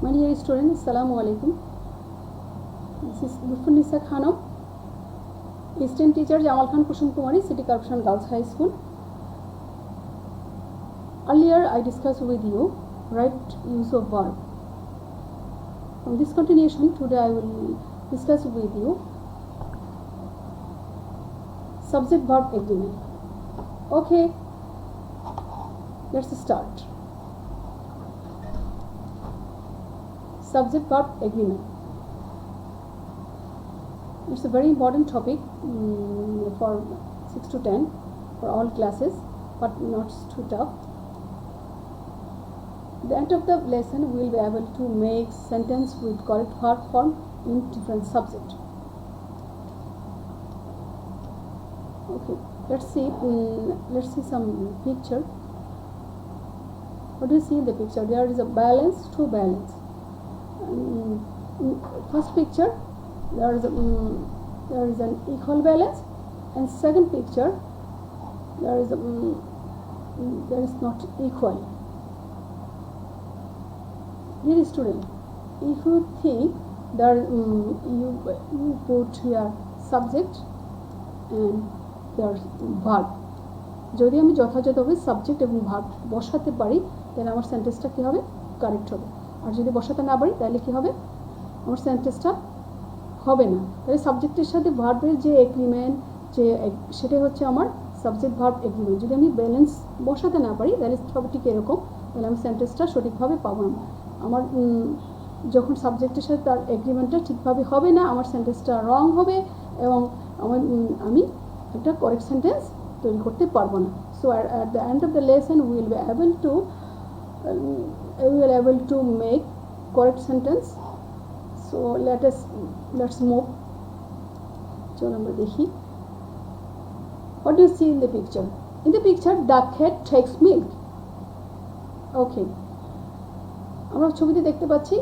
My dear students, Assalamu alaikum. This is Lutfunnisa Khanum, Eastern teacher Jamal Khan Kusum Kumari, City Corporation Girls High School. Earlier I discussed with you right use of verb. From this continuation, today I will discuss with you subject verb agreement. Okay, let's start. Subject verb agreement. It's a very important topic for 6 to 10 for all classes, but not too tough. At the end of the lesson, we will be able to make sentence with correct verb form in different subject. Okay, let's see some picture. What do you see in the picture? There is a balance, two balance. First picture, there is an equal balance, and second picture, there is not equal. Dear student, if you think that you put here subject and there verb, যদি আমি যথাযথভাবে subject এবং verb বসাতে পারি তাহলে আমার সেন্টেন্সটা কি হবে, কারেক্ট হবে। আর যদি বসাতে না পারি তাহলে কি হবে, আমার সেন্টেন্সটা হবে না। তাহলে সাবজেক্টের সাথে ভার্বের যে এগ্রিমেন্ট, যে সেটাই হচ্ছে আমার সাবজেক্ট ভার্ব এগ্রিমেন্ট। যদি আমি ব্যালেন্স বসাতে না পারি তাহলে হবে ঠিক এরকম, তাহলে আমি সেন্টেন্সটা সঠিকভাবে পাবো না। আমার যখন সাবজেক্টের সাথে তার এগ্রিমেন্টটা ঠিকভাবে হবে না, আমার সেন্টেন্সটা রং হবে এবং আমি একটা কারেক্ট সেন্টেন্স তৈরি করতে পারবো না। So at the end of the lesson we will be able to make correct sentence. So let's move. চলো আমরা দেখি। What do you see in the picture? In the picture, the cat takes milk. Okay, আমরা ছবিতে দেখতে পাচ্ছি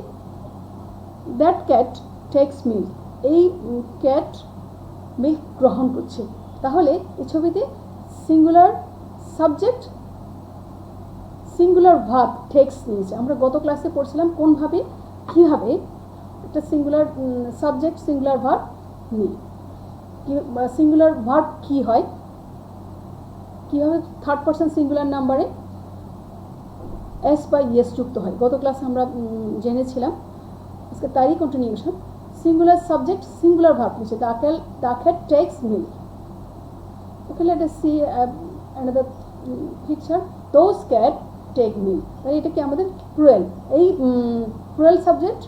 that cat takes milk. এই cat milk গ্রহণ করছে। তাহলে এই ছবিতে singular subject singular verb takes নিয়েছে। আমরা গত ক্লাসে পড়ছিলাম কিভাবে একটা সিঙ্গুলার সাবজেক্ট সিঙ্গুলার ভার্ব নিয়ে সিঙ্গুলার ভার্ব কি হয়, কীভাবে থার্ড পারসন সিঙ্গুলার নাম্বারে এস বা ইয়েস যুক্ত হয়। গত ক্লাসে আমরা জেনেছিলাম। আজকে তারই continuation. Singular subject singular verb নিচ্ছে, the cat takes milk. Okay, let us see another picture. Those cat take milk. তাহলে এটা কি আমাদের প্লুরাল, এই প্লুরাল সাবজেক্ট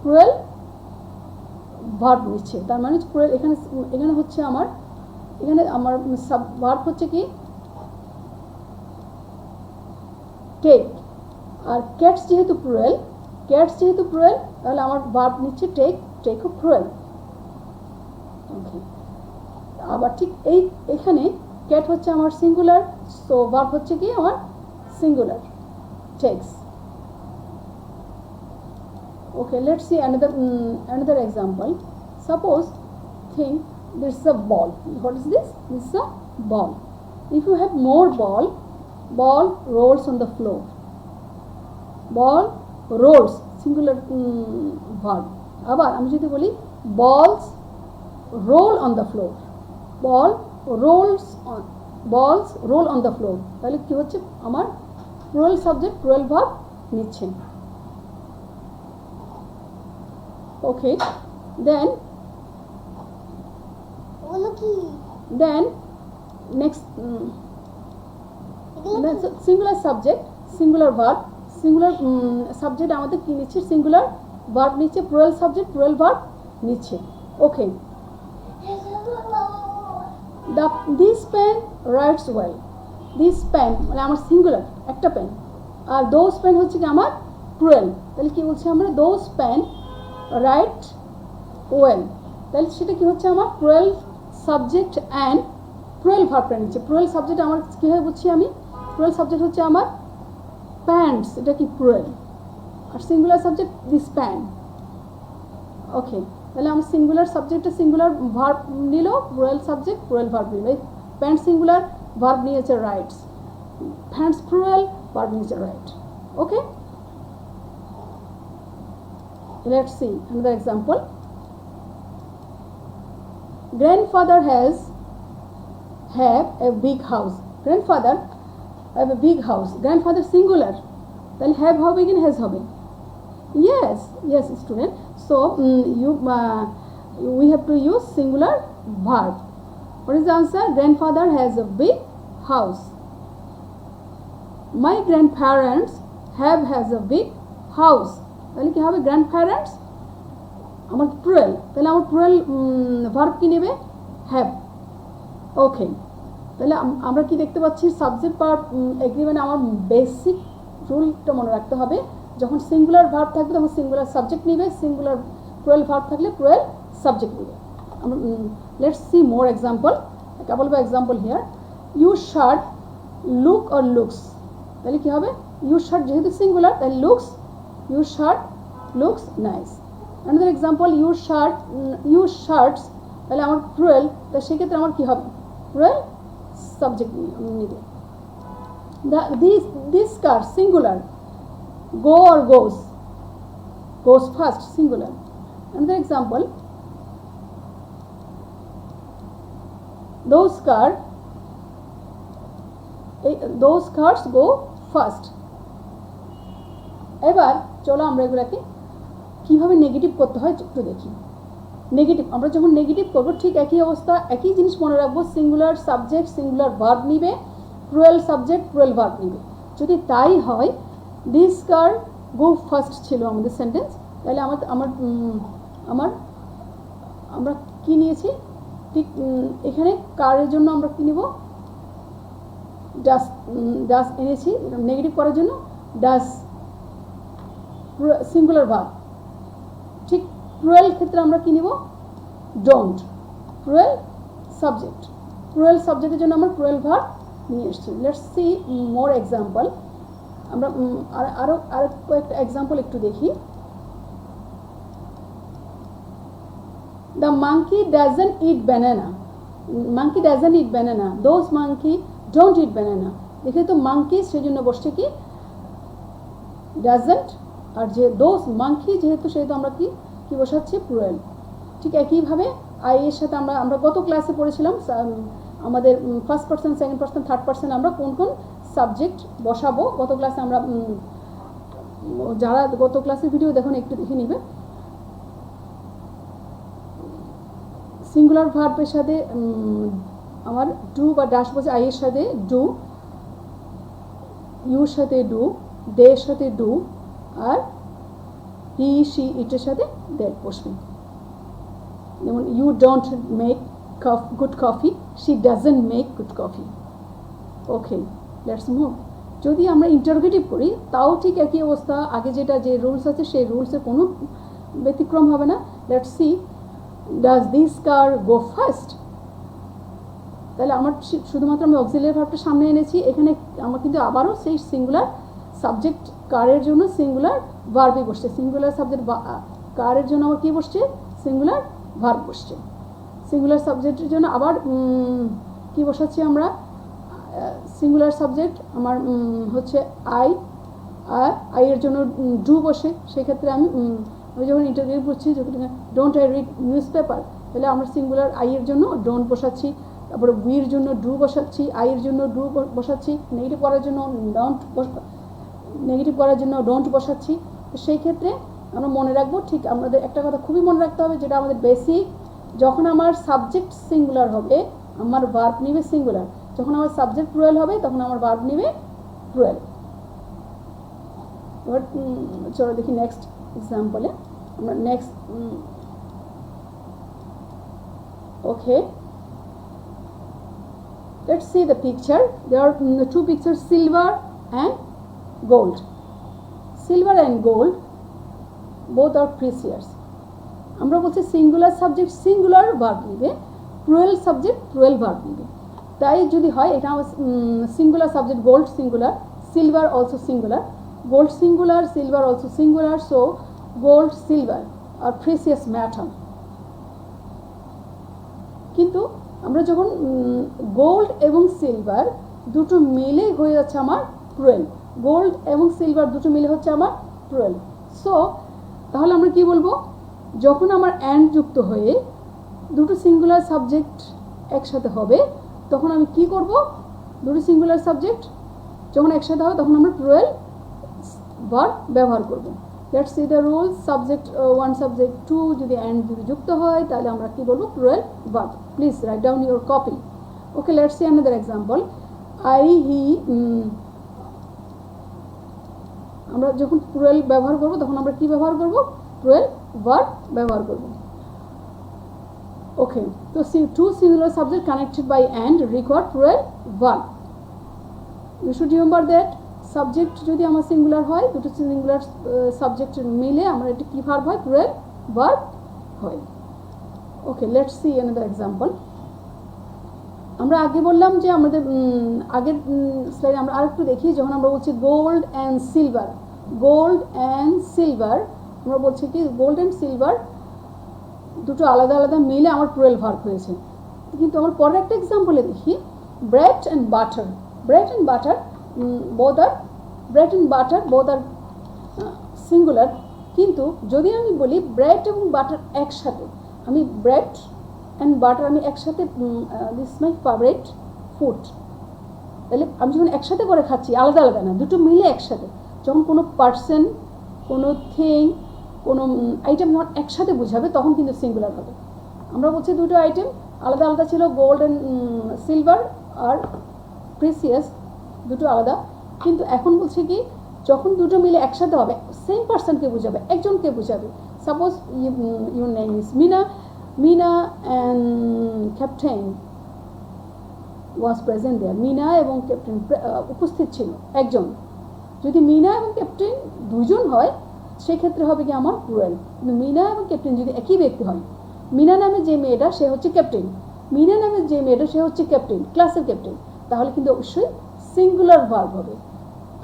প্লুরাল ভার্ব নিচ্ছে। তার মানে প্লুরাল এখানে হচ্ছে আমার ভার্ব হচ্ছে কি টেক, আর ক্যাটস যেহেতু প্লুরাল তাহলে আমার ভার্ব নিচ্ছে টেক ও প্লুরাল। ওকে, আবার ঠিক এখানে ক্যাট হচ্ছে আমার সিঙ্গুলার, সো ভার্ব হচ্ছে কি আমার singular takes. Okay, let's see another example. Suppose think this is a ball. What is this? This is a ball. If you have more ball rolls on the floor. Ball rolls singular verb. আবার আমি যদি বলি balls roll on the floor. Balls roll on the floor. তাহলে কি হচ্ছে, আমার plural subject plural verb নিচ্ছে। ওকে, then next singular subject singular verb. Singular subject আমাদের কি নিচ্ছে, সিঙ্গুলার ভার্ব নিচ্ছে, প্লুরাল সাবজেক্ট প্লুরাল ভার্ব নিচ্ছে। ওকে, this pen writes well. This pen মানে আমার সিঙ্গুলার একটা পেন, আর those pen হচ্ছে কি আমার প্লুরাল। তাহলে কি বলছি আমরা, those pen write well. তাহলে সেটা কি হচ্ছে আমার প্লুরাল সাবজেক্ট অ্যান্ড প্লুরাল ভার্বটা নিচ্ছে। প্লুরাল সাবজেক্ট আমার কীভাবে বুঝছি আমি, প্লুরাল সাবজেক্ট হচ্ছে আমার প্যান্টস, এটা কি প্লুরাল, আর singular subject this pan. Okay, তাহলে আমার সিঙ্গুলার সাবজেক্টে সিঙ্গুলার ভার্ব নিল, প্লুরাল সাবজেক্ট প্লুরাল ভার্ব নিল। প্যান্ট সিঙ্গুলার, ভার্ব নিয়েছে রাইটস, প্যান্টস প্লুরাল, ভার্ব নিয়েছে right. Okay, let's see another example. Grandfather have a big house. Grandfather have a big house. Grandfather singular, then have হবে কি has হবে? Yes student. So we have to use singular verb. What is the answer? Grandfather has a big house. My grandparents has a big house. তাহলে কি হবে? grandparents আমার plural, তাহলে আমার plural verb কি নেবে? have. ওকে, তাহলে আমরা কি দেখতে পাচ্ছি? সাবজেক্ট ভার্ব এগ্রিমেন্ট আমার বেসিক রুলটা মনে রাখতে হবে। যখন সিঙ্গুলার ভার্ব থাকবে তখন সিঙ্গুলার সাবজেক্ট নেবে, সিঙ্গুলার প্লুরাল ভার্ব থাকলে প্লুরাল সাবজেক্ট নেবে। আমরা let's see more example, couple of example here. You shirt look or looks, তাহলে কি হবে? ইউ শার্ট যেহেতু সিঙ্গুলার তাহলে looks, you shirt looks nice. Another example, you shirts, তাহলে আমার প্লুরাল, তাহলে সেক্ষেত্রে আমার কি হবে? প্লুরাল সাবজেক্ট নেবে। This car singular, go or goes first singular. Another example, those cars go first. এবার চলো আমরা এগুলাকে কিভাবে নেগেটিভ করতে হয় একটু দেখি। নেগেটিভ, আমরা যখন নেগেটিভ করবো ঠিক একই অবস্থা, একই জিনিস মনে রাখবো। সিঙ্গুলার সাবজেক্ট সিঙ্গুলার ভার্ব নিবে, প্লুরাল সাবজেক্ট প্লুরাল ভার্ব নিবে। যদি তাই হয়, দিস কার গো ফার্স্ট ছিল আমাদের সেন্টেন্স, তাহলে আমরা কি নিয়েছি? ঠিক এখানে কারের জন্য আমরা কি নিব? ডাস এনেছি নেগেটিভ করার জন্য, ডাস সিঙ্গুলার ভার্ব। ঠিক প্লুরাল ক্ষেত্রে আমরা কি নিব? ডোন্ট। প্লুরাল সাবজেক্টের জন্য আমরা প্লুরাল ভার্ব নিয়ে এসেছি। Let's see more example. আমরা আরো কয়েকটা এক্সাম্পল একটু দেখি। The monkey doesn't eat banana. Monkey doesn't eat banana. Those monkey don't eat banana. দেখে তো monkey সেজন্য বসছে কি? doesn't, আর যে those monkey যেহেতু সেহেতু আমরা কি বসাচ্ছি? প্লুরাল। ঠিক একইভাবে আই এর সাথে আমরা গত ক্লাসে পড়েছিলাম আমাদের first person, second person, third person আমরা কোন কোন সাবজেক্ট বসাবো। গত ক্লাসে আমরা, যারা গত ক্লাসের ভিডিও দেখুন একটু দেখে নিবে। সিঙ্গুলার ভার্বের সাথে আমার ডু বা ডাশ বসে, আই এর সাথে ডু, ইউর সাথে ডু, দে এর সাথে ডু, আর হি শি ইটের সাথে দ্যাট বসবে। যেমন you don't make good coffee, she doesn't make good coffee. Okay, let's move. যদি আমরা ইন্টারোগেটিভ করি তাও ঠিক একই অবস্থা, আগে যে রুলস আছে সেই রুলসের কোনো ব্যতিক্রম হবে না। Let's see, does this car go first? তাহলে আমার শুধুমাত্র আমি অক্সিলিয়ারি ভার্বটা সামনে এনেছি, এখানে আমার কিন্তু আবারও সেই সিঙ্গুলার সাবজেক্ট কারের জন্য সিঙ্গুলার ভার্বই বসছে। সিঙ্গুলার সাবজেক্ট কারের জন্য আমার কী বসছে? সিঙ্গুলার ভার্ব বসছে। সিঙ্গুলার সাবজেক্টের জন্য আবার কি বসাচ্ছি আমরা? সিঙ্গুলার সাবজেক্ট আমার হচ্ছে আই, আর আই এর জন্য ডু বসে। সেক্ষেত্রে আমি যখন ইন্টারভিউ করছি, যখন don't I read news paper, তাহলে আমরা সিঙ্গুলার আই এর জন্য ডোন্ট বসাচ্ছি, তারপরে উইর জন্য ডু বসাচ্ছি, আই এর জন্য ডু বসাচ্ছি, নেগেটিভ করার জন্য ডোন্ট বসাচ্ছি। তো সেই ক্ষেত্রে আমরা মনে রাখবো, ঠিক আমাদের একটা কথা খুবই মনে রাখতে হবে, যেটা আমাদের বেসিক, যখন আমার সাবজেক্ট সিঙ্গুলার হবে আমার ভার্ব নিবে সিঙ্গুলার, যখন আমার সাবজেক্ট প্লুরাল হবে তখন আমার ভার্ব নিবে প্লুরাল। এবার চলো দেখি নেক্সট এক্সাম্পলে। আমরা next, okay, let's see the picture. There are two picture, silver and gold. Silver and gold both are precious. আমরা বলছি সিঙ্গুলার সাবজেক্ট সিঙ্গুলার ভার্ব নিবে, প্লুরাল সাবজেক্ট প্লুরাল ভার্ব নিবে। তাই যদি হয় এটা আমার singular subject gold singular, silver also singular, gold singular, silver also singular, so gold silver are precious matter. কিন্তু আমরা যখন গোল্ড এবং সিলভার দুটো মিলে হয়ে যাচ্ছে আমার প্লুরাল, গোল্ড এবং সিলভার দুটো মিলে হচ্ছে আমার প্লুরাল। সো তাহলে আমরা কি বলবো, যখন আমার অ্যান্ড যুক্ত হয়ে দুটো সিঙ্গুলার সাবজেক্ট একসাথে হবে তখন আমি কি করব, দুটো সিঙ্গুলার সাবজেক্ট যখন একসাথে হবে তখন আমরা প্লুরাল ভার্ব ব্যবহার করব। Let's see the rules. Subject one subject to যদি অ্যান্ড যদি যুক্ত হয় তাহলে আমরা কি বলবো, plural verb. Please write down your copy. Okay, let's see another example. I he, আমরা যখন প্লুরাল ব্যবহার করব তখন আমরা কি ব্যবহার করব, প্লুরাল ভার্ব ব্যবহার করব। ওকে, তো two singular subject connected by and required plural verb. You should remember that subject যদি আমার সিঙ্গুলার হয়, দুটো সিঙ্গুলার সাবজেক্ট মিলে আমার এটা কি ভার্ব হয়, প্লুরাল ভার্ব হয়। ওকে, লেটস সি অ্যানাদার এক্সাম্পল। আমরা আগে বললাম যে আমাদের আগের স্লাইডে আমরা আরেকটু দেখি, যখন আমরা বলছি gold and silver, gold and silver, আমরা বলছি কি গোল্ড অ্যান্ড সিলভার দুটো আলাদা আলাদা মিলে আমার প্লুরাল ভার্ব হয়েছে। কিন্তু আমার পরের একটা এক্সাম্পলে দেখি, bread and butter, bread and butter both are, bread and butter both are singular, কিন্তু যদি আমি বলি ব্রেড এবং বাটার একসাথে, আমি ব্রেড অ্যান্ড বাটার আমি একসাথে, দিস মাই ফেভারিট ফুড, তাহলে আমি যখন একসাথে করে খাচ্ছি, আলাদা আলাদা না, দুটো মিলে একসাথে, যখন কোনো পার্সন, কোনো থিং, কোনো আইটেম যখন একসাথে বোঝাবে তখন কিন্তু সিঙ্গুলার হবে। আমরা বলছি দুটো আইটেম আলাদা আলাদা ছিল, gold and silver are precious, দুটো আলাদা, কিন্তু এখন বলছে কি যখন দুটো মিলে একসাথে হবে সেম পার্সনকে বোঝাবে, একজনকে বোঝাবে। Suppose your name is Meena, Meena and captain was present there, মিনা এবং ক্যাপ্টেন উপস্থিত ছিল একজন। যদি মিনা এবং ক্যাপ্টেন দুজন হয় সেক্ষেত্রে হবে কি আমার প্লুরাল, কিন্তু মিনা এবং ক্যাপ্টেন যদি একই ব্যক্তি হয়, মিনা নামে যে মেয়েটা সে হচ্ছে ক্যাপ্টেন, মিনা নামে যে মেয়েটা সে হচ্ছে ক্যাপ্টেন, ক্লাসের ক্যাপ্টেন, তাহলে কিন্তু অবশ্যই সিঙ্গুলার ভার্ব হবে।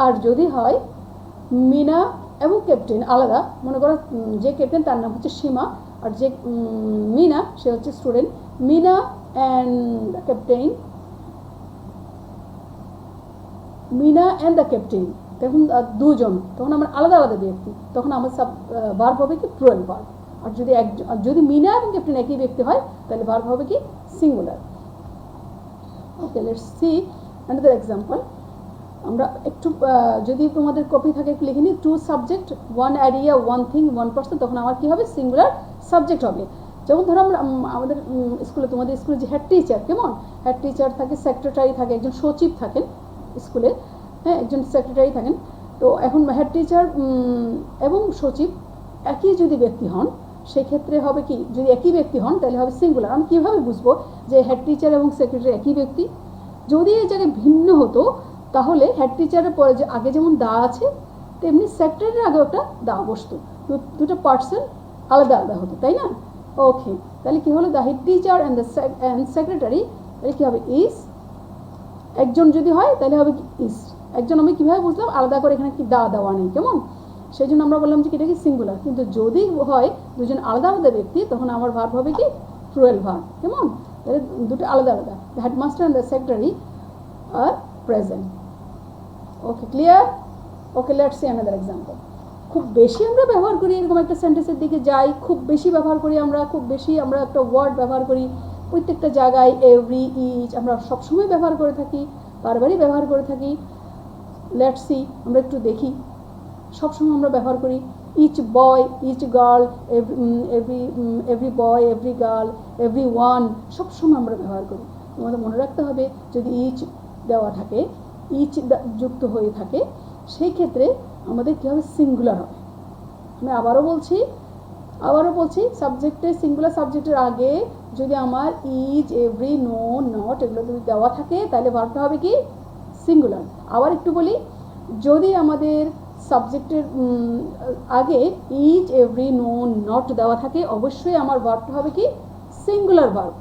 আর যদি হয় মিনা এবং ক্যাপ্টেন আলাদা, মনে করো যে ক্যাপ্টেন তার নাম হচ্ছে সীমা, আর যে মিনা সে হচ্ছে student, Mina and captain, Mina and the captain, তখন দুজন, তখন আমার আলাদা আলাদা ব্যক্তি, তখন আমার সব ভার্ব হবে কি প্লুরাল ভার্ব। আর যদি যদি মিনা এবং ক্যাপ্টেন একই ব্যক্তি হয় তাহলে ভার্ব হবে কি singular. Okay, let's see another example. আমরা একটু যদি তোমাদের কপি থাকে একটু লিখে নিই, two subject one idea one thing one person, তখন আমার কি হবে, সিঙ্গুলার সাবজেক্ট হবে। যেমন ধরো আমরা আমাদের স্কুলে, তোমাদের স্কুলে যে হেড টিচার, কেমন হেড টিচার থাকে, সেক্রেটারি থাকে, একজন সচিব থাকেন স্কুলে, হ্যাঁ একজন সেক্রেটারি থাকেন। তো এখন হেড টিচার এবং সচিব একই যদি ব্যক্তি হন সেক্ষেত্রে হবে কি, যদি একই ব্যক্তি হন তাহলে হবে সিঙ্গুলার। আমি কীভাবে বুঝবো যে হেড টিচার এবং সেক্রেটারি একই ব্যক্তি? যদি এই জায়গায় ভিন্ন হতো তাহলে হেড টিচারের পরে যে আগে যেমন দা আছে তেমনি সেক্রেটারির আগেও একটা দা বসতো, দুটো পার্সন আলাদা আলাদা হতো, তাই না? ওকে, তাহলে কি হলো, the head teacher and secretary, তাহলে কী হবে, ইজ, একজন যদি হয় তাহলে হবে কি ইজ, একজন। আমি কীভাবে বুঝলাম, আলাদা করে এখানে কি দা দেওয়া নেই, কেমন, সেই জন্য আমরা বললাম যে এটা কি সিঙ্গুলার। কিন্তু যদি হয় দুজন আলাদা আলাদা ব্যক্তি তখন আমার ভার্ব হবে কি প্লুরাল ভার্ব, কেমন, তাহলে দুটো আলাদা আলাদা, the headmaster and the secretary are present. Okay, clear? Okay, let's see another example. খুব বেশি আমরা ব্যবহার করি এরকম একটা সেন্টেন্সের দিকে যাই, খুব বেশি ব্যবহার করি আমরা, খুব বেশি আমরা একটা ওয়ার্ড ব্যবহার করি প্রত্যেকটা জায়গায়, এভরি, ইচ, আমরা সবসময় ব্যবহার করে থাকি, বারবারই ব্যবহার করে থাকি। লেটস সি, আমরা একটু দেখি, সবসময় আমরা ব্যবহার করি each boy, each girl, every boy, every girl, every one, সবসময় আমরা ব্যবহার করি। তোমাদের মনে রাখতে হবে যদি ইচ দেওয়া থাকে, ইচ যুক্ত হয়ে থাকে, সেই ক্ষেত্রে আমাদের কী হবে, সিঙ্গুলার হবে। আমি আবারও বলছি সাবজেক্টে, সিঙ্গুলার সাবজেক্টের আগে যদি আমার ইজ, এভরি, নো, নট এগুলো যদি দেওয়া থাকে তাহলে ভার্বটা হবে কি সিঙ্গুলার। আবার একটু বলি, যদি আমাদের সাবজেক্টের আগে ইজ, এভরি, নো, নট দেওয়া থাকে অবশ্যই আমার ভার্বটা হবে কি singular verb.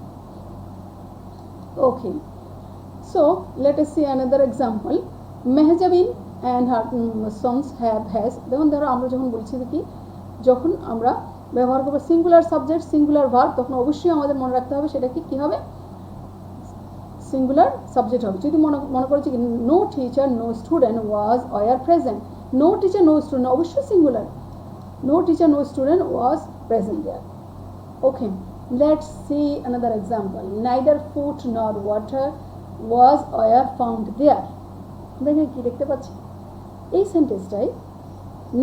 Okay, so let us see another example. Mehjabin and her sons have, has, দেখুন ধরো আমরা যখন বলছি কি, যখন আমরা ব্যবহার করবো সিঙ্গুলার সাবজেক্ট, সিঙ্গুলার ভার্ব, তখন অবশ্যই আমাদের মনে রাখতে হবে সেটা কি হবে, সিঙ্গুলার সাবজেক্ট হবে। যদি মনে করছি কি no teacher, no student was were present, no teacher, no student অবশ্যই singular, No teacher, no student was present there. Okay, let's see another example. Neither food nor water was were found there. আমরা এখানে কি দেখতে পাচ্ছি? এই সেন্টেন্সটাই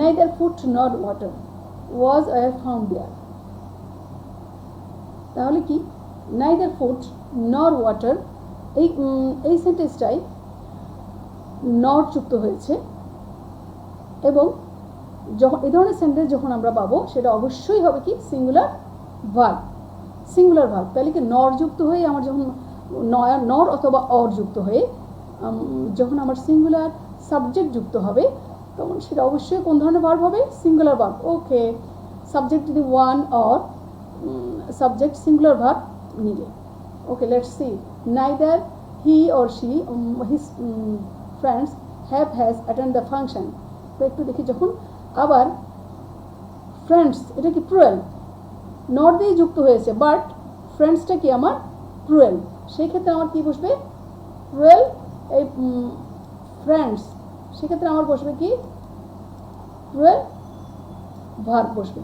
neither food nor water was were found there. তাহলে কি neither food nor water এই সেন্টেন্সটাই not যুক্ত হয়েছে এবং যখন এই ধরনের সেন্টেন্স যখন আমরা পাবো সেটা অবশ্যই হবে কি সিঙ্গুলার ভার্ব। সিঙ্গুলার ভার্ব তাহলে কি নর যুক্ত হয়ে আমার যখন নর অথবা অর যুক্ত হয়ে যখন আমার সিঙ্গুলার সাবজেক্ট যুক্ত হবে তখন সেটা অবশ্যই কোন ধরনের ভার্ব হবে? Singular verb. ওকে, সাবজেক্ট যদি one or subject singular verb নিলে। Okay, let's see. Neither he or she his friends has attended the function। তো একটু দেখি, যখন আবার ফ্রেন্ডস এটা কি প্লুরাল, নট দিয়ে যুক্ত হয়েছে, বাট ফ্রেন্ডসটা কি আমার প্লুরাল, সেই ক্ষেত্রে আমার কি বসবে? প্লুরাল এই ফ্রেন্ডস, সেক্ষেত্রে আমার বসবে কি? প্লুরাল ভার্ব বসবে।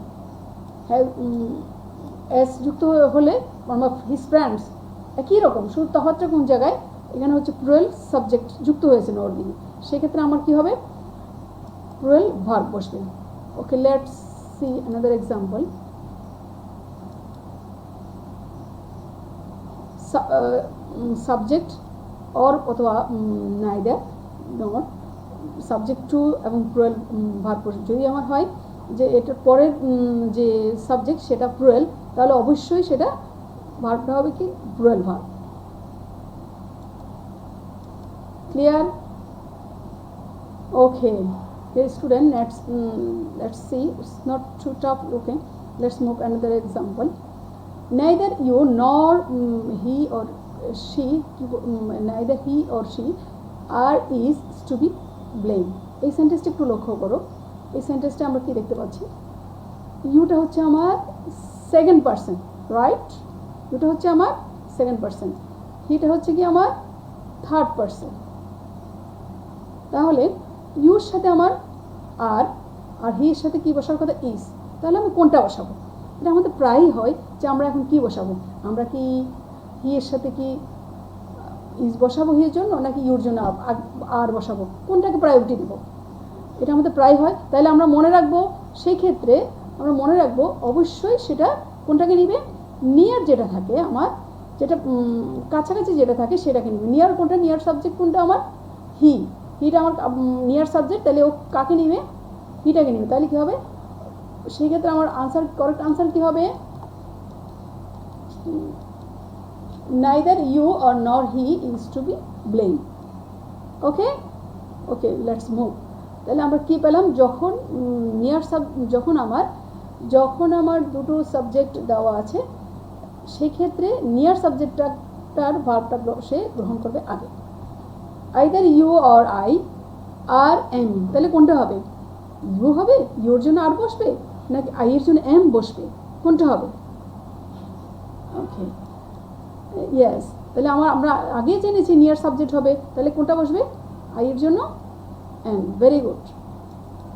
এস যুক্ত হলে আমার হিজ ফ্রেন্ডস একই রকম, শুধু তফাৎটা কোন জায়গায়? এখানে হচ্ছে প্লুরাল সাবজেক্ট যুক্ত হয়েছে নট দিয়ে, সেক্ষেত্রে আমার কি হবে? প্লুরাল ভার্ব বসবে। Okay, let's see another example. Subject or অথবা নাইদার নট সাবজেক্ট টু এবং প্লুরাল ভার্ব বসবে। যদি আমার হয় যে এটার পরের যে সাবজেক্ট সেটা প্লুরাল, তাহলে অবশ্যই সেটা ভার্বটা হবে কি? Plural verb. Clear? Okay, dear student, let's see. It's not too tough. Okay, let's move another example. Neither you nor he or she, neither he or she are is to be blamed. এই সেন্টেন্সটা একটু লক্ষ্য করো। এই সেন্টেন্সটা আমরা কি দেখতে পাচ্ছি? ইউটা হচ্ছে আমার সেকেন্ড পারসন, রাইট? ইউটা হচ্ছে আমার সেকেন্ড পারসন, হিটা হচ্ছে কি আমার থার্ড পারসন। তাহলে ইউর সাথে আমার আর হি এর সাথে কি বসার কথা? ইজ। তাহলে আমি কোনটা বসাবো? এটা আমাদের প্রায়ই হয় যে আমরা এখন কি বসাবো? আমরা কি হি এর সাথে কি ইজ বসাবো হির জন্য, নাকি ইউর জন্য আর বসাবো? কোনটাকে প্রায়োরিটি দেবো? এটা আমাদের প্রায় হয়। তাহলে আমরা মনে রাখবো, সেই ক্ষেত্রে আমরা মনে রাখবো অবশ্যই সেটা কোনটাকে নিবে? নিয়ার যেটা থাকে আমার, যেটা কাছাকাছি যেটা থাকে সেটাকে নিবে। নিয়ার কোনটা? নিয়ার সাবজেক্ট কোনটা আমার? হি। হিটা আমার নিয়ার সাবজেক্ট, তাহলে ও কাকে নিবে? হিটাকে নিবে। তাহলে কী হবে? সেই ক্ষেত্রে আমার আনসার, কারেক্ট আনসার কী হবে? neither you or nor he is to be blamed. Okay, okay, let's move. তাহলে আমরা কি পেলাম? যখন নিয়ার যখন আমার দুটো সাবজেক্ট দেওয়া আছে, সেক্ষেত্রে নিয়ার সাবজেক্টটার ভার্বটা সে গ্রহণ করবে আগে। Either you or I are am, তাহলে কোনটা হবে? ইউ হবে, ইউর জন্য আর বসবে, নাকি আই এর জন্য এম বসবে? কোনটা হবে? ওকে, ইয়েস। তাহলে আমরা আগে জেনেছি নিয়ার সাবজেক্ট হবে, তাহলে কোনটা বসবে? আই এর জন্য am. Very good.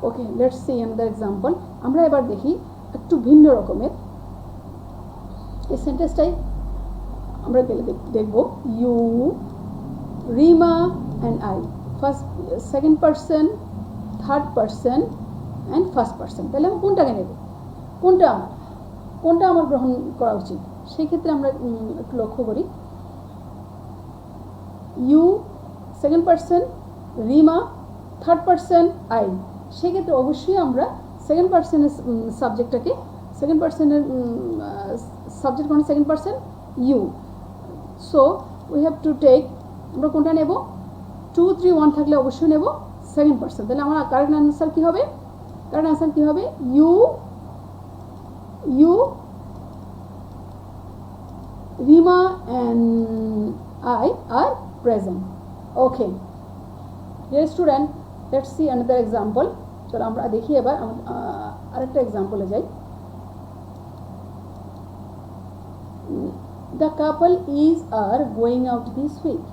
Okay, let's see another example. আমরা এবার দেখি একটু ভিন্ন রকমের এই সেন্টেন্সটাই আমরা দেখব। You, Rima and I, first second person, third person and first person. তাহলে আমি কোনটাকে নেব? কোনটা আমার গ্রহণ করা উচিত? সেই ক্ষেত্রে আমরা একটু লক্ষ্য করি। You second person, Rima third person, I. সেক্ষেত্রে অবশ্যই আমরা সেকেন্ড পারসনের সাবজেক্টটাকে, সেকেন্ড পারসনের সাবজেক্ট কোন? Second person you. So we have to take, আমরা কোনটা নেব? 2, 3, 1 থাকলে অবশ্যই নেব সেকেন্ড পারসন। তাহলে আমার কারেক্ট আনসার কী হবে? কারেক্ট আনসার কী হবে? You, Rima and I are present. Okay, dear student, let's see another example. চলো আমরা দেখি এবার আরেকটা এক্সাম্পলে যাই। The couple is are going out this week.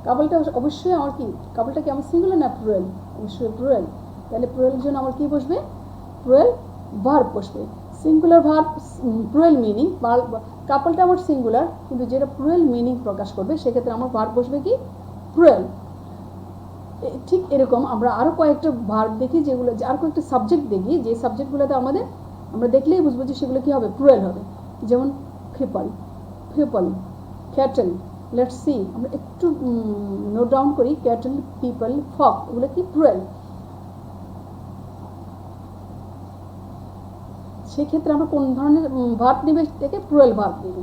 কাপলটা অবশ্যই আমার কি? কাপলটা কি আমার সিঙ্গুলার না প্লুরাল? অবশ্যই প্লুরাল। তাহলে প্লুরালের জন্য আমার কি বসবে? প্লুরাল ভার্ব বসবে। সিঙ্গুলার ভার্ব প্লুরাল মিনিং, কাপলটা আমার সিঙ্গুলার কিন্তু যেটা প্লুরাল মিনিং প্রকাশ করবে সেক্ষেত্রে আমার ভার্ব বসবে কি? প্লুরাল। ঠিক এরকম আমরা আরও কয়েকটা ভার্ব দেখি, যেগুলো আর কয়েকটা সাবজেক্ট দেখি, যে সাবজেক্টগুলোতে আমরা দেখলেই বুঝবো যে সেগুলো কী হবে? প্লুরাল হবে। যেমন cripple, people, cattle. Let's see, আমরা একটু নোট ডাউন করি। ক্যাটেল, পিপল, ফক, এগুলো কি? প্লুরাল। সেক্ষেত্রে আমরা কোন ধরনের ভার্ব নেবে? থেকে প্লুরাল ভার্ব নেবে।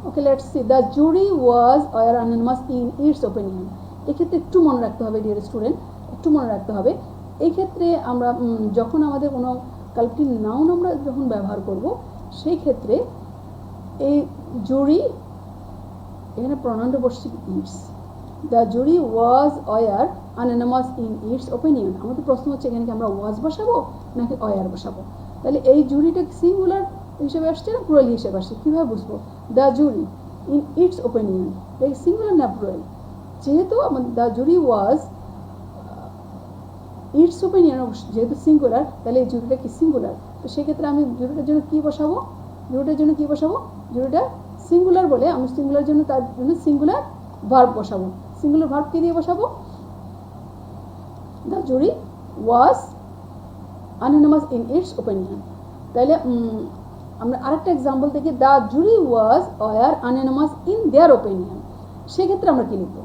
Okay, let's see. The jury was unanimous in its opinion. এক্ষেত্রে একটু মনে রাখতে হবে ডিয়ার স্টুডেন্ট, একটু মনে রাখতে হবে। এই ক্ষেত্রে আমরা যখন আমাদের কোনো কালেক্টিভ নাউন আমরা যখন ব্যবহার করব, সেই ক্ষেত্রে এই জুরি এখানে প্রনাউনটা বসছে its. The jury was unanimous in its opinion. আমাদের প্রশ্ন হচ্ছে এখানে কি আমরা ওয়াজ বসাবো নাকি বসাবো? তাহলে এই জুরিটা সিঙ্গুলার হিসেবে আসছে না প্লুরাল হিসেবে আসছে? কীভাবে বুঝবো? The jury in its opinion, এই সিঙ্গুলার না প্লুরাল? যেহেতু আমাদের the jury was it's opinion যেহেতু সিঙ্গুলার, তাহলে এই জুরিটা কি সিঙ্গুলার? তো সেক্ষেত্রে আমি জুরিটার জন্য কী বসাবো? জুরিটা সিঙ্গুলার বলে আমি সিঙ্গুলার জন্য তার জন্য সিঙ্গুলার ভার্ব বসাবো। সিঙ্গুলার ভার্ব কী দিয়ে বসাবো? The jury was unanimous in its opinion. তাহলে আমরা আরেকটা এক্সাম্পল দেখি। The jury was unanimous in their opinion. সেক্ষেত্রে আমরা কী লিখব?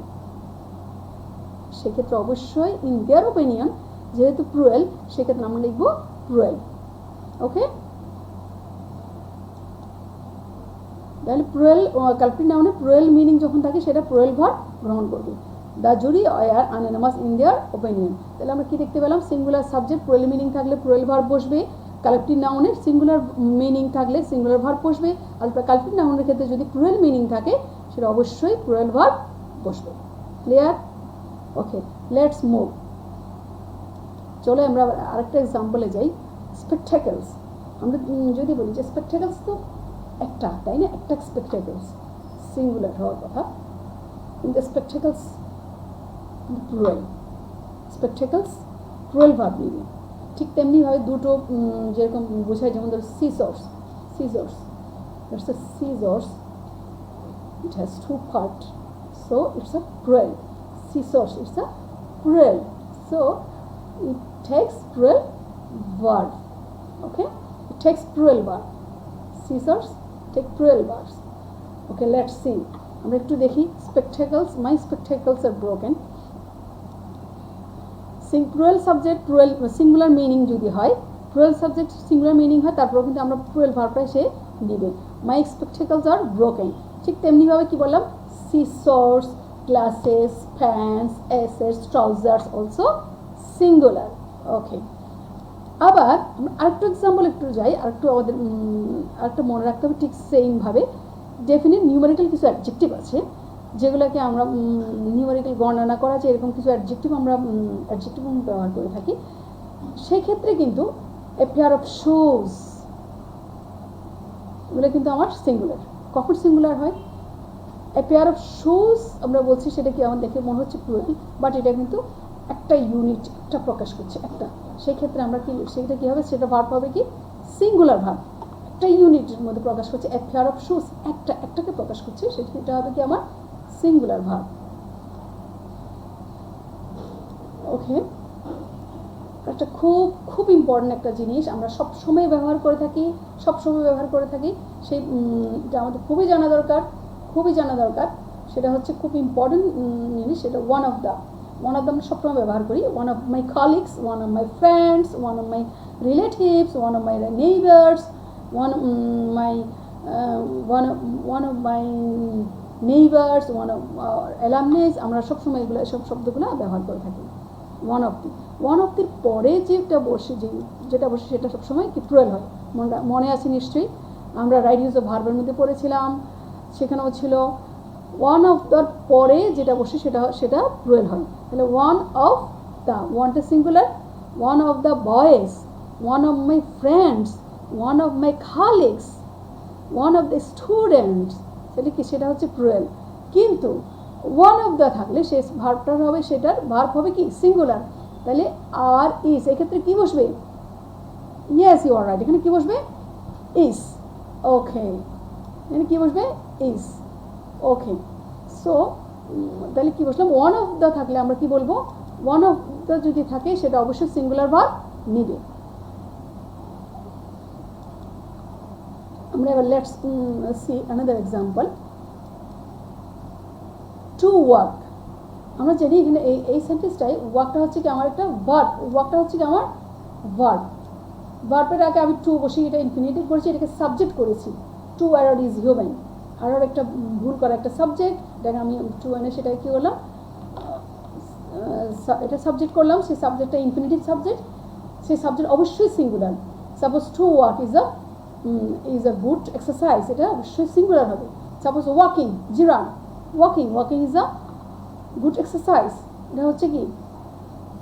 সেক্ষেত্রে অবশ্যই ইন দেয়ার ওপিনিয়ন, যেহেতু প্লুরাল, সেক্ষেত্রে আমরা লিখব প্লুরাল। ওকে, তাহলে প্লুরাল কালেক্টিভ নাউনে প্লুরাল মিনিং যখন থাকে সেটা প্লুরাল ভার্ব গ্রহণ করবে। The jury were unanimous in their opinion. তাহলে আমরা কি দেখতে পেলাম? সিঙ্গুলার সাবজেক্ট প্লুরাল মিনিং থাকলে প্লুরাল ভার্ব বসবে। কালেক্টিভ নাউনের সিঙ্গুলার মিনিং থাকলে সিঙ্গুলার ভার্ব বসবে। আর কালেক্টিভ নাউনের ক্ষেত্রে যদি প্লুরাল মিনিং থাকে সেটা অবশ্যই প্লুরাল ভার্ব বসবে। ক্লিয়ার? Okay, let's move. চলো আমরা আরেকটা এক্সাম্পলে যাই। স্পেকটেকলস। আমরা যদি বলি যে স্পেকটেকলস তো একটা, তাই না? একটা স্পেকটেকলস সিঙ্গুলার হওয়ার কথা, কিন্তু স্পেকটেকলস প্লুরাল। স্পেকটেকলস প্লুরাল ভার্ব নিবে। ঠিক তেমনিভাবে দুটো যেরকম বোঝায়, যেমন ধরো সিজর্স, it's a scissors, it has two part, so it's a plural. Scissors, it's a plural, so it takes plural verb. Okay, it takes plural verb. Scissors take plural verbs. Okay, let's see. আমরা একটু দেখি। spectacles, my spectacles are broken. Plural subject plural singular meaning যদি হয়, plural subject singular meaning হয়, তারপর কিন্তু আমরা plural ভার্বটা সে দিবে। My spectacles are broken. ঠিক তেমনিভাবে কি বললাম? Scissors, glasses, fans, aces, trousers also singular. Okay, আবার আরেকটু এক্সাম্পল একটু যাই, আরেকটু মনে রাখতে হবে। ঠিক সেইমভাবে ডেফিনিট নিউমেরিক্যাল কিছু অ্যাডজেক্টিভ আছে যেগুলোকে আমরা নিউমেরিক্যাল গণনা করা আছে, এরকম কিছু অ্যাডজেক্টিভ আমরা ব্যবহার করে থাকি। সেই ক্ষেত্রে কিন্তু এ পেয়ার অফ শুজ, এগুলো কিন্তু আমার সিঙ্গুলার। কখন সিঙ্গুলার হয়? এ পেয়ার অফ শুজ আমরা বলছি, সেটা কি আমার দেখে মনে হচ্ছে প্লুরাল, বাট এটা কিন্তু একটা ইউনিট, একটা প্রকাশ করছে একটা। সেই ক্ষেত্রে আমরা কি, সেটা কী হবে? সেটা ভার্ব হবে কি? Singular verb. একটা ইউনিটের মধ্যে প্রকাশ করছে। এ পেয়ার অফ শুজ একটাকে প্রকাশ করছে, সেটা হবে কি আমার সিঙ্গুলার ভার্ব। ওকে, একটা খুব ইম্পর্টেন্ট একটা জিনিস আমরা সবসময় ব্যবহার করে থাকি, সেইটা আমাদের খুবই জানা দরকার। সেটা হচ্ছে খুব ইম্পর্টেন্ট জিনিস। সেটা ওয়ান অফ দ্য আমরা সবসময় ব্যবহার করি। One of my colleagues, one of my friends, one of my relatives, one of my neighbours, one of my neighbours, one of alumnus. আমরা সবসময় এসব শব্দগুলো ব্যবহার করে থাকি। ওয়ান অফ দির পরে যেটা বসে সেটা সবসময় কি? প্লুরাল হয়। মনে আছে নিশ্চয়ই, আমরা রাইট ইউজ অফ ভার্বের মধ্যে পড়েছিলাম, সেখানেও ছিল ওয়ান অফ দ্যার পরে যেটা বসে সেটা প্লুরাল হয়। তাহলে ওয়ান অফ দ্য, ওয়ানটা singular. One of the boys, one of my friends, one of my colleagues, one of the students, সেটা হচ্ছে প্লুরাল। কিন্তু ওয়ান অফ দ্য থাকলে সে ভার্বটার হবে, সেটার ভার্ব হবে কি? সিঙ্গুলার। তাহলে আর ইজ এক্ষেত্রে কি বসবে? ইয়েস, ইউ আর রাইট, এখানে কি বসবে? ইজ। ওকে, এখানে কি বসবে? ইজ। ওকে, সো তাহলে কি বসলাম? ওয়ান অফ দ্য থাকলে আমরা কি বলবো? ওয়ান অফ দ্য যদি থাকে সেটা অবশ্যই সিঙ্গুলার ভার্ব নিবে। আমরা এবার let's see another example. To work. আমরা জানি এখানে এই সেন্টেন্সটাই ওয়ার্কটা হচ্ছে কি আমার একটা ভার্ব, ওয়ার্কটা হচ্ছে কি আমার ভার্ব। ভার্বের আগে আমি টু বসি, এটা ইনফিনিটিভ করেছি, এটাকে সাবজেক্ট করেছি। টু অ্যারর ইজ হিউম্যান, আরও একটা ভুল করা একটা সাবজেক্ট, এটাকে আমি টু এনে সেটাকে কী করলাম? এটা সাবজেক্ট করলাম, সেই সাবজেক্টটা ইনফিনিটিভ সাবজেক্ট, সেই সাবজেক্ট অবশ্যই singular. Suppose to work is a good exercise, এটা অবশ্যই সিঙ্গুলার হবে। সাপোজ ওয়াকিং, জিরান, walking is a good exercise, এটা হচ্ছে কি?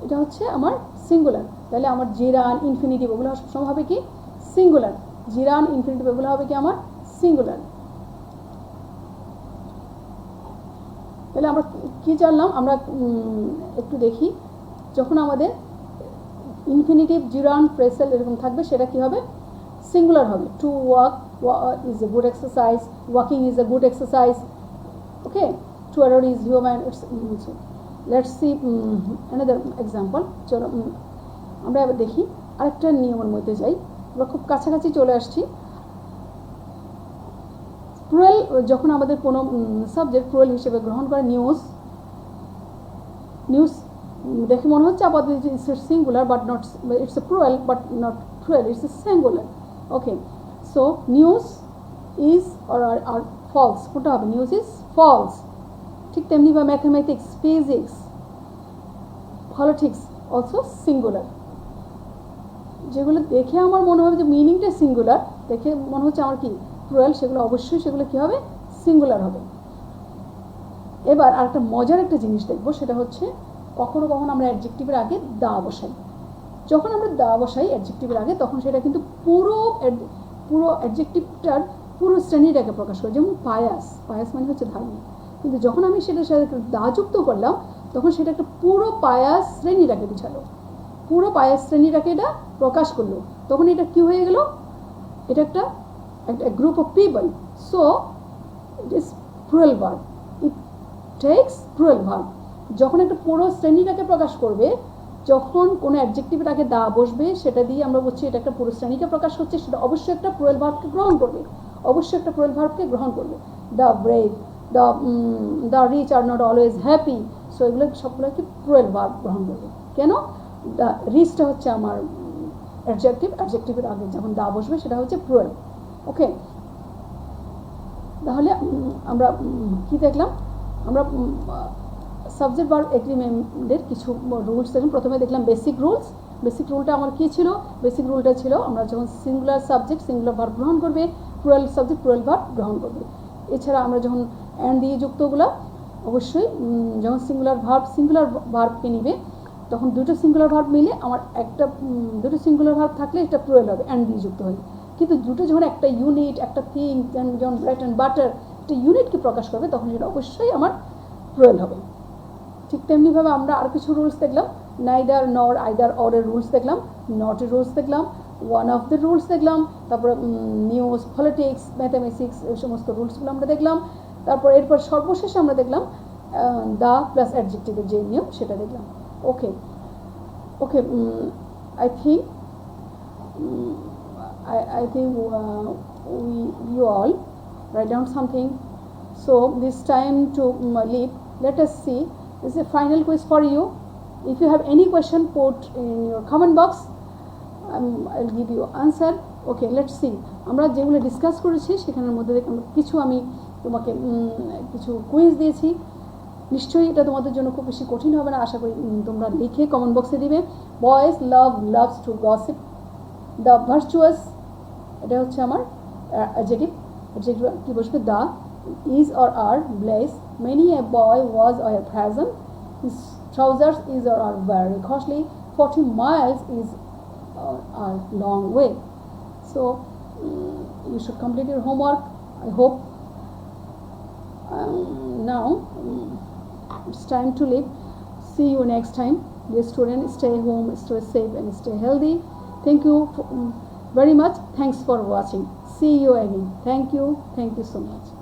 এটা হচ্ছে আমার সিঙ্গুলার। তাহলে আমার জিরান, ইনফিনিটিভ ওগুলো সবসময় হবে কি? সিঙ্গুলার। জিরান, ইনফিনিটিভ এগুলো হবে কি আমার? সিঙ্গুলার। তাহলে আমরা কি জানলাম? আমরা একটু দেখি, যখন আমাদের ইনফিনিটিভ, জিরান, প্রেসেল এরকম থাকবে সেটা কি হবে? সিঙ্গুলার হবে। To work is a good exercise, walking is a good exercise. Okay, to err is human. Let's see another example. চলো আমরা এবার দেখি আরেকটা নিয়মের মধ্যে যাই, আমরা খুব কাছাকাছি চলে আসছি। প্লুরাল যখন আমাদের কোনো সাবজেক্ট প্লুরাল হিসেবে গ্রহণ করে, নিউজ দেখে মনে হচ্ছে আপাতত it's singular but not, it's a plural but not plural, it's a singular. Okay, so news is are false, কোনটা হবে? News is false. ঠিক তেমনি বা mathematics, physics, politics also singular. যেগুলো দেখে আমার মনে হবে যে মিনিংটা সিঙ্গুলার, দেখে মনে হচ্ছে আমার কি প্লুরাল, সেগুলো অবশ্যই সেগুলো কী হবে? সিঙ্গুলার হবে। এবার আরেকটা মজার একটা জিনিস দেখবো, সেটা হচ্ছে কখনো কখনো আমরা অ্যাডজেক্টিভের আগে দা বসাই। যখন আমরা দা বসাই অ্যাডজেক্টিভের আগে, তখন সেটা কিন্তু পুরো অ্যাডজেক্টিভটার পুরো শ্রেণীটাকে প্রকাশ করে। যেমন পায়াস মানে হচ্ছে ধার্মিক, কিন্তু যখন আমি সেটার সাথে দা যুক্ত করলাম, তখন সেটা একটা পুরো পায়াস শ্রেণীটাকে বুঝালো, পুরো পায়াস শ্রেণীটাকে এটা প্রকাশ করলো। তখন এটা কি হয়ে গেল? এটা একটা group of people, so it is plural verb, it takes plural verb. যখন একটা পুরো শ্রেণীটাকে প্রকাশ করবে, যখন কোনো অ্যাডজেক্টিভের আগে দা বসবে, সেটা দিয়ে আমরা বলছি এটা একটা পুরো শ্রেণীকে প্রকাশ হচ্ছে, সেটা অবশ্যই একটা প্লুরাল ভার্বকে গ্রহণ করবে, অবশ্যই একটা প্লুরাল ভার্বকে গ্রহণ করবে। The brave, the rich are not always happy, so এগুলো সবগুলোকে প্লুরাল ভার্ব গ্রহণ করবে। কেন? দ্য রিচটা হচ্ছে আমার অ্যাডজেক্টিভের আগে যখন দা বসবে সেটা হচ্ছে প্লুরাল। ওকে, তাহলে আমরা কি দেখলাম? আমরা সাবজেক্ট ভার্ব এগ্রিমেন্টের কিছু রুলস দেখলাম। প্রথমে দেখলাম বেসিক রুলস। বেসিক রুলটা আমার কী ছিল? বেসিক রুলটা ছিল আমরা যখন সিঙ্গুলার সাবজেক্ট সিঙ্গুলার ভার্ব গ্রহণ করবে, প্লুরাল সাবজেক্ট প্লুরাল ভার্ব গ্রহণ করবে। এছাড়া আমরা যখন অ্যান্ড দিয়ে যুক্তগুলো অবশ্যই যখন সিঙ্গুলার ভার্বকে নিবে, তখন দুটো সিঙ্গুলার ভার্ব মিলে আমার দুটো সিঙ্গুলার ভার্ব থাকলে এটা প্লুরাল হবে অ্যান্ড দিয়ে যুক্ত হলে। কিন্তু দুটো যখন একটা ইউনিট, একটা থিং, যেমন ব্রেড অ্যান্ড বাটার, একটা ইউনিটকে প্রকাশ করবে, তখন সেটা অবশ্যই আমার প্লুরাল হবে। ঠিক তেমনিভাবে আমরা আর কিছু রুলস দেখলাম। নাইদার, নর, আইদার, অর এর রুলস দেখলাম, নট এর রুলস দেখলাম, ওয়ান অফ দ্য রুলস দেখলাম, তারপরে নিউজ, পলিটিক্স, ম্যাথামেটিক্স এই সমস্ত রুলসগুলো আমরা দেখলাম। তারপর এরপর সর্বশেষে আমরা দেখলাম দা প্লাস অ্যাডজেক্টিভের যে নিয়ম সেটা দেখলাম। ওকে, I think you all write down something. So this time to leave, let us see. This is a final quiz for you. If you have any question, put in your comment box. I'll give you answer. Okay, let's see. আমরা যেগুলো discuss করেছি সেখানের মধ্যে কিছু আমি তোমাকে কিছু quiz দিয়েছি। নিশ্চয়ই এটা তোমাদের জন্য খুব বেশি কঠিন হবে না, আশা করি তোমরা লিখে কমেন্ট বক্সে দিবে। Boys loves to gossip. The virtuous, এটা হচ্ছে আমার অ্যাডজেক্টিভ কি বসবে? The is or are bless, many a boy was or a present, his trousers is or are very costly, 40 miles is a long way. So you should complete your homework, I hope. Now it's time to leave. See you next time. Dear student, stay home, stay safe and stay healthy. Thank you very much. Thanks for watching. See you again. Thank you so much.